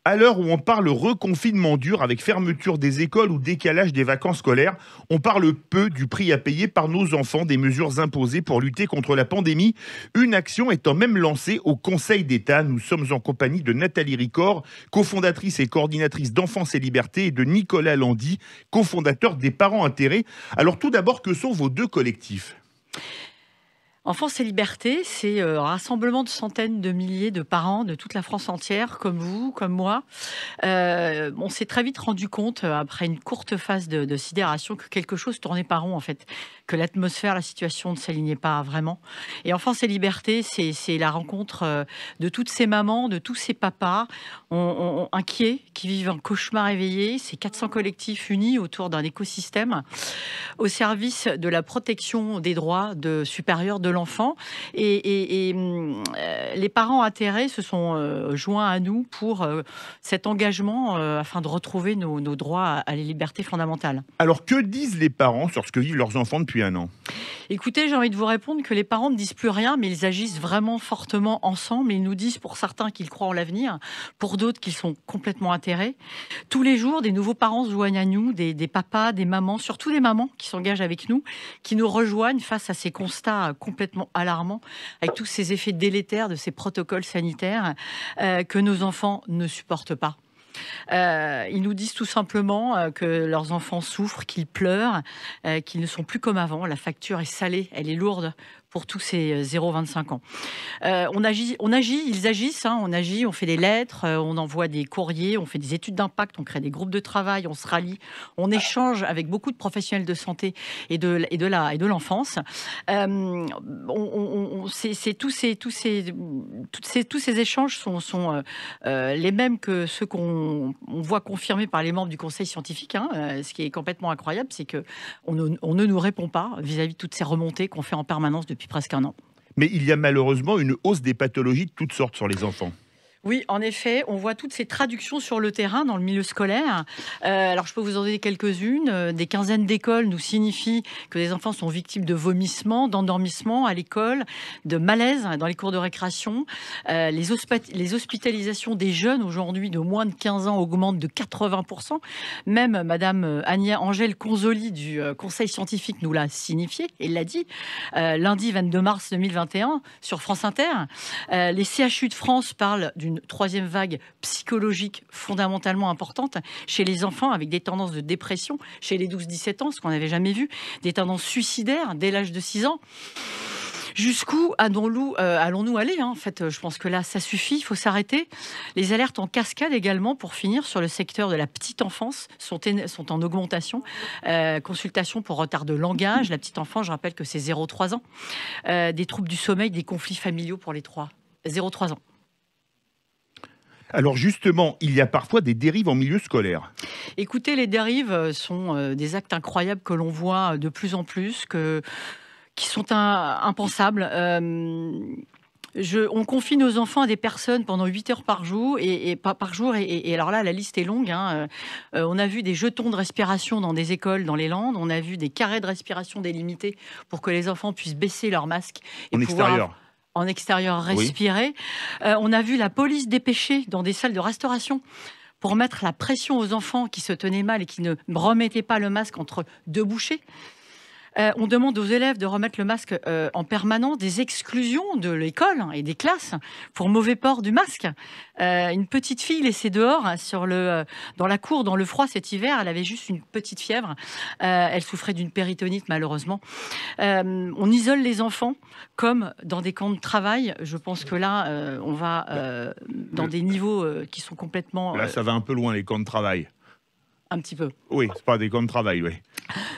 À l'heure où on parle reconfinement dur avec fermeture des écoles ou décalage des vacances scolaires, on parle peu du prix à payer par nos enfants des mesures imposées pour lutter contre la pandémie. Une action étant même lancée au Conseil d'État. Nous sommes en compagnie de Nathalie Ricord, cofondatrice et coordinatrice d'Enfance et Liberté, et de Nicolas Landy, cofondateur des Parents Intérêts. Alors tout d'abord, que sont vos deux collectifs ? Enfance et Liberté, c'est un rassemblement de centaines de milliers de parents de toute la France entière, comme vous, comme moi. On s'est très vite rendu compte, après une courte phase de sidération, que quelque chose tournait pas rond, en fait. Que l'atmosphère, la situation ne s'alignait pas vraiment. Et Enfance et Liberté, c'est la rencontre de toutes ces mamans, de tous ces papas inquiets, qui vivent un cauchemar éveillé. C'est 400 collectifs unis autour d'un écosystème au service de la protection des droits supérieurs de l'enfant. Les parents intérêts se sont joints à nous pour cet engagement afin de retrouver nos droits à la liberté fondamentale. Alors que disent les parents sur ce que vivent leurs enfants depuis un an ? Écoutez, j'ai envie de vous répondre que les parents ne disent plus rien, mais ils agissent vraiment fortement ensemble. Ils nous disent pour certains qu'ils croient en l'avenir, pour d'autres qu'ils sont complètement atterrés. Tous les jours, des nouveaux parents se joignent à nous, des papas, des mamans, surtout des mamans qui s'engagent avec nous, qui nous rejoignent face à ces constats complètement alarmants, avec tous ces effets délétères de ces protocoles sanitaires que nos enfants ne supportent pas. Ils nous disent tout simplement que leurs enfants souffrent, qu'ils pleurent, qu'ils ne sont plus comme avant. La facture est salée, elle est lourde pour tous ces 0-25 ans. On agit, ils agissent, on agit, on fait des lettres, on envoie des courriers, on fait des études d'impact, on crée des groupes de travail, on se rallie, on échange avec beaucoup de professionnels de santé et de l'enfance. Tous ces échanges sont les mêmes que ceux qu'on voit confirmés par les membres du conseil scientifique. Ce qui est complètement incroyable, c'est qu'on ne nous répond pas vis-à-vis de toutes ces remontées qu'on fait en permanence depuis presque un an. Mais il y a malheureusement une hausse des pathologies de toutes sortes sur les enfants. Oui, en effet, on voit toutes ces traductions sur le terrain, dans le milieu scolaire. Alors, je peux vous en donner quelques-unes. Des quinzaines d'écoles nous signifient que les enfants sont victimes de vomissements, d'endormissements à l'école, de malaise dans les cours de récréation. Les hospitalisations des jeunes, aujourd'hui, de moins de 15 ans, augmentent de 80%. Même Madame Angèle Conzoli du Conseil scientifique nous l'a signifié, et l'a dit, lundi 22 mars 2021, sur France Inter. Les CHU de France parlent d'une troisième vague psychologique fondamentalement importante chez les enfants, avec des tendances de dépression chez les 12-17 ans, ce qu'on n'avait jamais vu, des tendances suicidaires dès l'âge de 6 ans. Jusqu'où allons-nous aller, En fait, je pense que là, ça suffit, il faut s'arrêter. Les alertes en cascade également, pour finir, sur le secteur de la petite enfance, sont en augmentation. Consultation pour retard de langage. La petite enfance, je rappelle que c'est 0-3 ans. Des troubles du sommeil, des conflits familiaux pour les 0-3 ans. Alors justement, il y a parfois des dérives en milieu scolaire. Écoutez, les dérives sont des actes incroyables que l'on voit de plus en plus, qui sont impensables. On confie nos enfants à des personnes pendant 8 heures par jour, et alors là, la liste est longue. On a vu des jetons de respiration dans des écoles dans les Landes, on a vu des carrés de respiration délimités pour que les enfants puissent baisser leur masque et en extérieur respirer. Oui. On a vu la police dépêchée dans des salles de restauration pour mettre la pression aux enfants qui se tenaient mal et qui ne remettaient pas le masque entre deux bouchées. On demande aux élèves de remettre le masque en permanence, des exclusions de l'école et des classes pour mauvais port du masque. Une petite fille laissée dehors dans la cour, dans le froid cet hiver, elle avait juste une petite fièvre. Elle souffrait d'une péritonite, malheureusement. On isole les enfants comme dans des camps de travail. Je pense que là, on va dans des niveaux qui sont complètement... Là, ça va un peu loin, les camps de travail. Un petit peu. Oui, c'est pas des camps de travail, oui.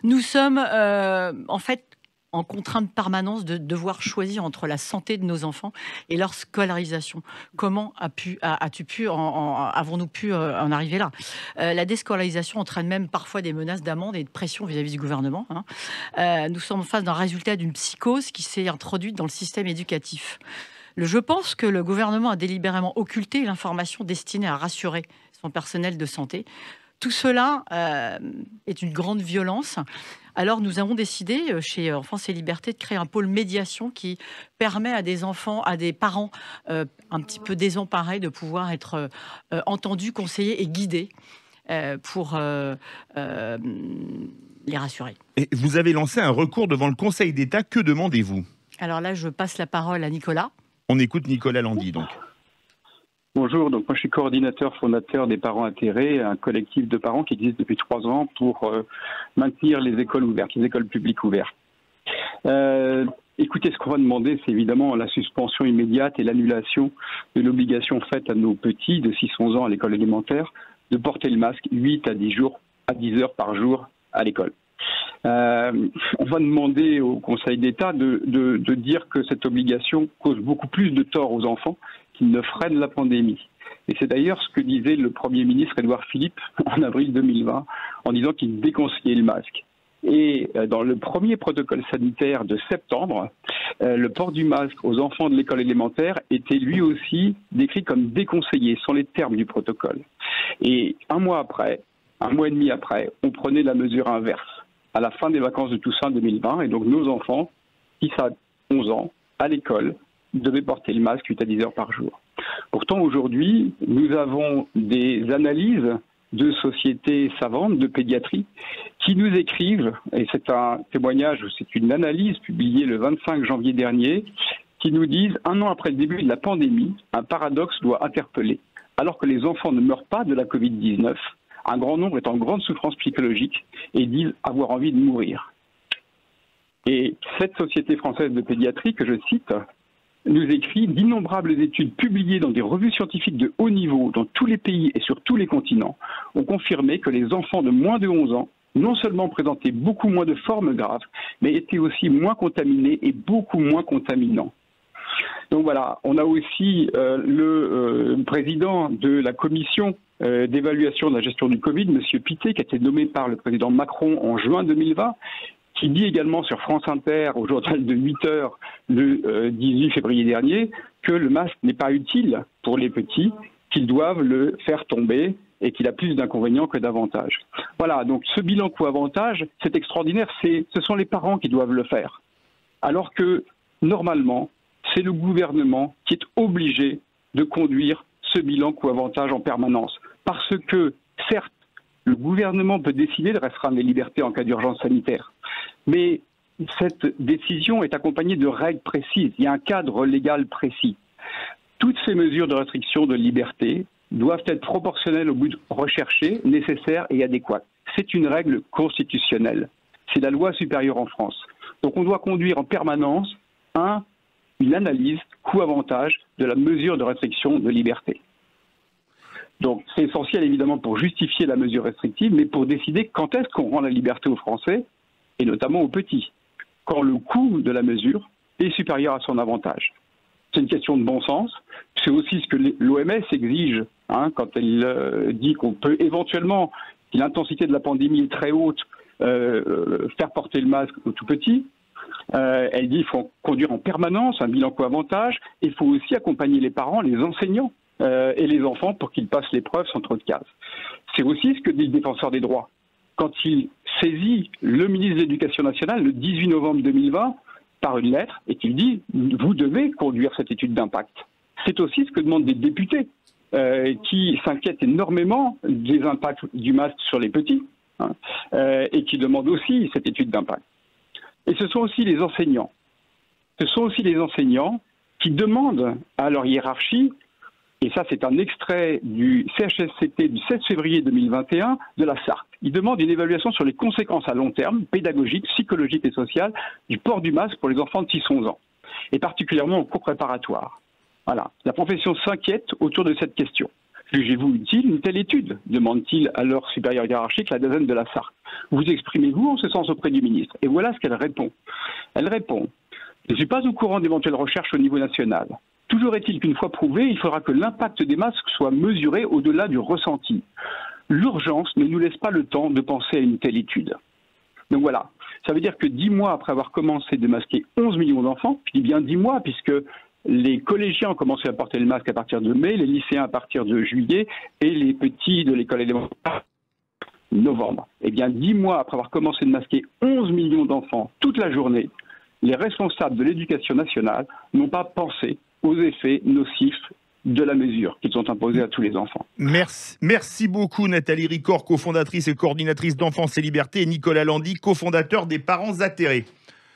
Nous sommes en fait en contrainte permanente de devoir choisir entre la santé de nos enfants et leur scolarisation. Comment avons-nous pu en arriver là ? La déscolarisation entraîne même parfois des menaces d'amende et de pression vis-à-vis du gouvernement. Nous sommes face d'un résultat d'une psychose qui s'est introduite dans le système éducatif. Je pense que le gouvernement a délibérément occulté l'information destinée à rassurer son personnel de santé. Tout cela est une grande violence. Alors nous avons décidé chez Enfance et Liberté de créer un pôle médiation qui permet à des enfants, à des parents un petit peu désemparés de pouvoir être entendus, conseillés et guidés pour les rassurer. Et vous avez lancé un recours devant le Conseil d'État. Que demandez-vous? Alors là, je passe la parole à Nicolas. On écoute Nicolas Landy, donc. Bonjour, donc moi je suis coordinateur fondateur des parents atterrés, un collectif de parents qui existe depuis 3 ans pour maintenir les écoles ouvertes, les écoles publiques ouvertes. Écoutez, ce qu'on va demander, c'est évidemment la suspension immédiate et l'annulation de l'obligation faite à nos petits de 6-11 ans à l'école élémentaire de porter le masque 8 à 10 heures par jour à l'école. On va demander au Conseil d'État de dire que cette obligation cause beaucoup plus de tort aux enfants qu'il ne freine la pandémie. Et c'est d'ailleurs ce que disait le Premier ministre Édouard Philippe en avril 2020 en disant qu'il déconseillait le masque. Et dans le premier protocole sanitaire de septembre, le port du masque aux enfants de l'école élémentaire était lui aussi décrit comme déconseillé, sont les termes du protocole. Et un mois et demi après, on prenait la mesure inverse, à la fin des vacances de Toussaint 2020. Et donc nos enfants, 6 à 11 ans, à l'école, devaient porter le masque 8 à 10 heures par jour. Pourtant, aujourd'hui, nous avons des analyses de sociétés savantes, de pédiatrie, qui nous écrivent, et c'est un témoignage, c'est une analyse publiée le 25 janvier dernier, qui nous disent, 1 an après le début de la pandémie, un paradoxe doit interpeller. Alors que les enfants ne meurent pas de la Covid-19, un grand nombre est en grande souffrance psychologique et disent avoir envie de mourir. Et cette société française de pédiatrie, que je cite, nous écrit d'innombrables études publiées dans des revues scientifiques de haut niveau dans tous les pays et sur tous les continents ont confirmé que les enfants de moins de 11 ans non seulement présentaient beaucoup moins de formes graves, mais étaient aussi moins contaminés et beaucoup moins contaminants. Donc voilà, on a aussi le président de la commission d'évaluation de la gestion du Covid, M. Pittet, qui a été nommé par le président Macron en juin 2020, qui dit également sur France Inter, au journal de 8 heures, le 18 février dernier, que le masque n'est pas utile pour les petits, qu'ils doivent le faire tomber et qu'il a plus d'inconvénients que d'avantages. Voilà, donc ce bilan coût-avantage, c'est extraordinaire, ce sont les parents qui doivent le faire. Alors que, normalement, c'est le gouvernement qui est obligé de conduire ce bilan coût-avantage en permanence. Parce que, certes, le gouvernement peut décider de restreindre les libertés en cas d'urgence sanitaire. Mais cette décision est accompagnée de règles précises. Il y a un cadre légal précis. Toutes ces mesures de restriction de liberté doivent être proportionnelles au but recherché, nécessaire et adéquat. C'est une règle constitutionnelle. C'est la loi supérieure en France. Donc on doit conduire en permanence une analyse coût-avantage de la mesure de restriction de liberté. Donc c'est essentiel évidemment pour justifier la mesure restrictive, mais pour décider quand est-ce qu'on rend la liberté aux Français, et notamment aux petits, quand le coût de la mesure est supérieur à son avantage. C'est une question de bon sens. C'est aussi ce que l'OMS exige quand elle dit qu'on peut éventuellement, si l'intensité de la pandémie est très haute, faire porter le masque aux tout petits. Elle dit qu'il faut conduire en permanence un bilan coût-avantage. Il faut aussi accompagner les parents, les enseignants et les enfants pour qu'ils passent l'épreuve sans trop de cases. C'est aussi ce que dit le défenseur des droits. Quand il saisit le ministre de l'Éducation nationale le 18 novembre 2020 par une lettre et qu'il dit « vous devez conduire cette étude d'impact ». C'est aussi ce que demandent des députés qui s'inquiètent énormément des impacts du masque sur les petits et qui demandent aussi cette étude d'impact. Et ce sont aussi les enseignants. Ce sont aussi les enseignants qui demandent à leur hiérarchie, et ça c'est un extrait du CHSCT du 7 février 2021 de la Sarthe. Ils demandent une évaluation sur les conséquences à long terme, pédagogiques, psychologiques et sociales, du port du masque pour les enfants de 6-11 ans, et particulièrement en cours préparatoire. Voilà. La profession s'inquiète autour de cette question. Jugez-vous utile une telle étude, demande-t-il à leur supérieur hiérarchique, la DAZEN de la Sarthe. Vous exprimez-vous en ce sens auprès du ministre? Et voilà ce qu'elle répond. Elle répond « Je ne suis pas au courant d'éventuelles recherches au niveau national. Toujours est-il qu'une fois prouvé, il faudra que l'impact des masques soit mesuré au-delà du ressenti. L'urgence ne nous laisse pas le temps de penser à une telle étude. » Donc voilà, ça veut dire que 10 mois après avoir commencé de masquer 11 millions d'enfants, je dis bien 10 mois puisque les collégiens ont commencé à porter le masque à partir de mai, les lycéens à partir de juillet et les petits de l'école élémentaire novembre. Eh bien, 10 mois après avoir commencé de masquer 11 millions d'enfants toute la journée, les responsables de l'éducation nationale n'ont pas pensé aux effets nocifs de la mesure qu'ils ont imposée à tous les enfants. Merci beaucoup Nathalie Ricord, cofondatrice et coordinatrice d'Enfance et Liberté, et Nicolas Landy, cofondateur des Parents Atterrés.